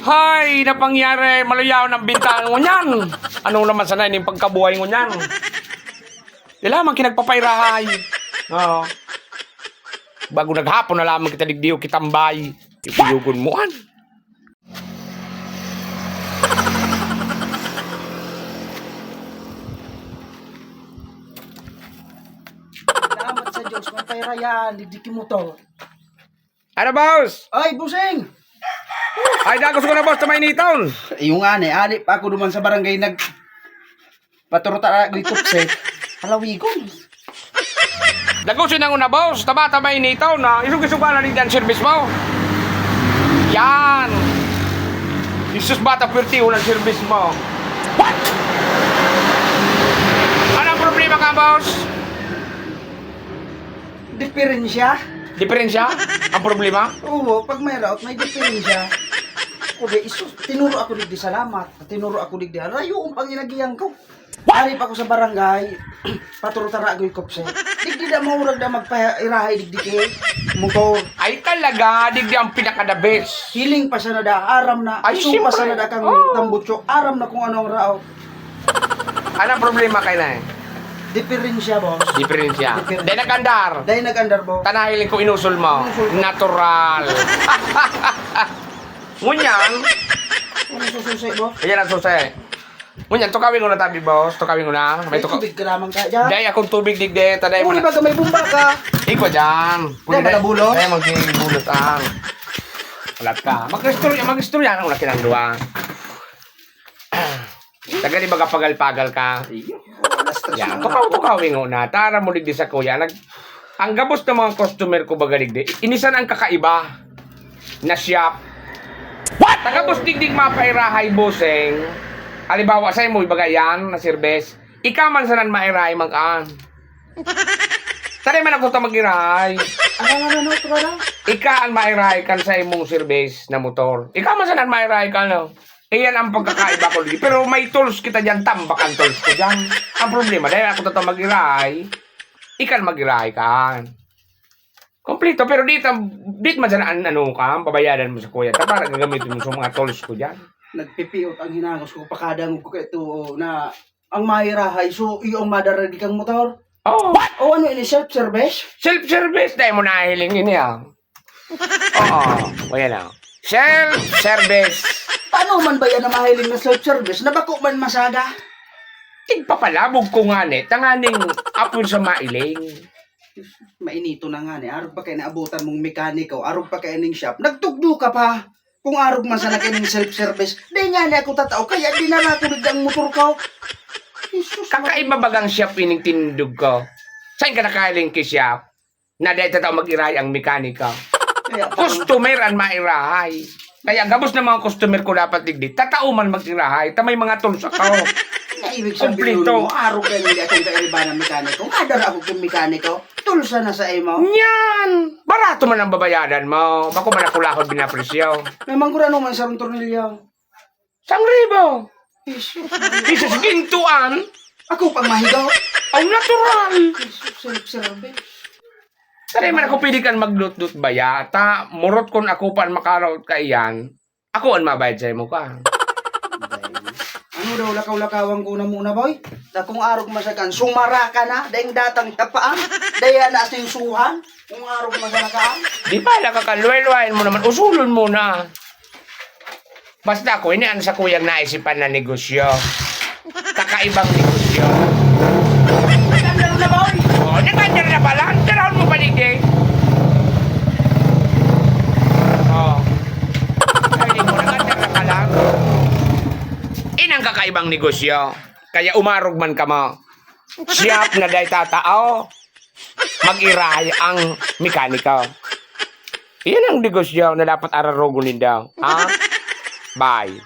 Hay, napangyari, malayaw ng bintaan mo niyan. Anong naman sana yung pagkabuhay mo niyan? Di lamang kinagpapayrahay. Oo. Bago naghapon na lamang kita digdiyo kitambay. Ipuyugon mo an. Salamat sa Diyos, mapayrayan, didikin mo to. Ano, boss? Ay, busing! Ay, dagos ko na, boss, sa Mainiton. Yung ani pa ako duman sa barangay nag paturuta litupse. Halawigon. Dagosin ang una, boss. Tabata Mainiton, na. Isug-isugan na rin dyan service mo. Yan. Isus bata pwerte ulang service mo. What? Anong problema ka, boss? Diferensya? Diferensya? Ang problema? Oo, pag may route, may diferensya. Obe, isus, tinuro ako digdi salamat. Tinuro ako digdi. Rayo, ang panginagiyang ko. Ari pa ako sa barangay, paturuta na agoy kopse. Digdi na maurag na magpairahay digdi kay motor. Ay talaga, digdi ang pinaka-the best. Hiling pa sa nada, aram na. Ay, Isu pa sa siyempre. nada kang Oh. tambutso. Aram na kung anong route. Anong problema kayo na eh? Diferensya, boss. Diferensya. Diferensya. Dahil nag-andar. Dahil nag-andar, boss. Tanahiling ko inusul mo. Inusul ko. Natural. Ngunyan. Ano sususay, boss? Ayan ang susay. Ngunyan, tukawin ko na tabi, boss. Tukawin ko na. May tubig ka lamang ka dyan. Dahil akong tubig digde. Taday mo Uli na. ba ka may bumba ka? Iko dyan. Dahil ba nabulot? Dahil magkibulot ang. Ulat ka. Mag-istorya na ulat kinang duwa. Taga di baga pagal-pagal ka. Yan, tukawin ko na. Tara mo digdi sa kuya. Ang gabos ng mga customer ko baga digdi. Inisan ang kakaiba na shop. What? Tagabos digdig mapairahay boseng. Halimbawa sa'yo mo ibaga yan na service. Ikaw man sanan mairahay magkaan. Tari man ako ta magirahay. Ano, ito ka na? Ika ang mairahay kan sa imong service na motor. Ikaw man sanan mairahay ka no. Iyan ang pagkakaiba ko digdi. Pero may tools kita dyan, tambak ang tools ko dyan. Ang problema, dahil ako ta magirahay, ikan magirahay ka. Kompleto, pero dito man dyan ano ka, babayaran mo sa kuya. Para gagamitin mo sa mga tools ko dyan. Nagpipiot ang hinangos ko. Pakadang ko ito na ang mahirahay. So, iyong madaragi kang motor. Oh, O ano ini self-service? self-service, dahil mo nahiling ini ah. Oo, o yan ah. Self-service. Paano man ba yan na mahiling na self-service? Nabako man masaga? Tigpapalabog ko nga ni, tanganing apon sa mailing. Mainito na nga ni. Arog pa kayo naabutan mong mekaniko. Arog pa kayo ning shop. Nagtugdo ka pa. Kung arog man sana kayo ng self-service. Di nga ni ako tatao. Kaya di na nakulig ang motor ko. Jesus, Kakaiba bagang shop ining tinudog ko. Saan ka nakahiling ki shop? Na dahil tatao mag-irahay ang mekanika. kaya Customer ang mairahay. Kaya gabos ng mga customer ko dapat digdi. Tatao man mag-irahay. Tamay mga tools ako. na ibig sabihin Kompleto. mo, arog kayo hindi akong kairiba ng mekaniko. Kadar ako kong mekaniko. Tulsa na sa imo. Yan! Barato man ang babayaran mo. Bako man ako lakod binapresyo. Memang kurang naman sa tornilyo. 1,000. Jesus, Isus gintuan. ako pang mahigaw. Ang natural. Jesus, self-service. Tari man ako pili kan maglut-lut baya. Ta, murot kon ako pan makaraot ka iyan. Ako ang mabayad sa'yo mo ka. Ano daw lakaw-lakawang ko na muna, boy? Na kung arog masakan, sumara ka na, dahil datang tapaan, dahil na ating suhan, kung arog masakaan. Di pa, nakakalway-lwayin mo naman. Usulon mo na. Basta ako, inian sa kuyang naisipan na negosyo. Kakaibang negosyo. Nagandalo na, boy! O, nagandar na pala. Tiraon mo paligid. O. Kaya mo, nagandar na pala. Inang kakaibang negosyo. Kaya umarog man ka mo. Siyap na day tatao. Mag-irahay ang mekaniko. Iyan ang negosyo na dapat ararogunin daw. Ha? Bye.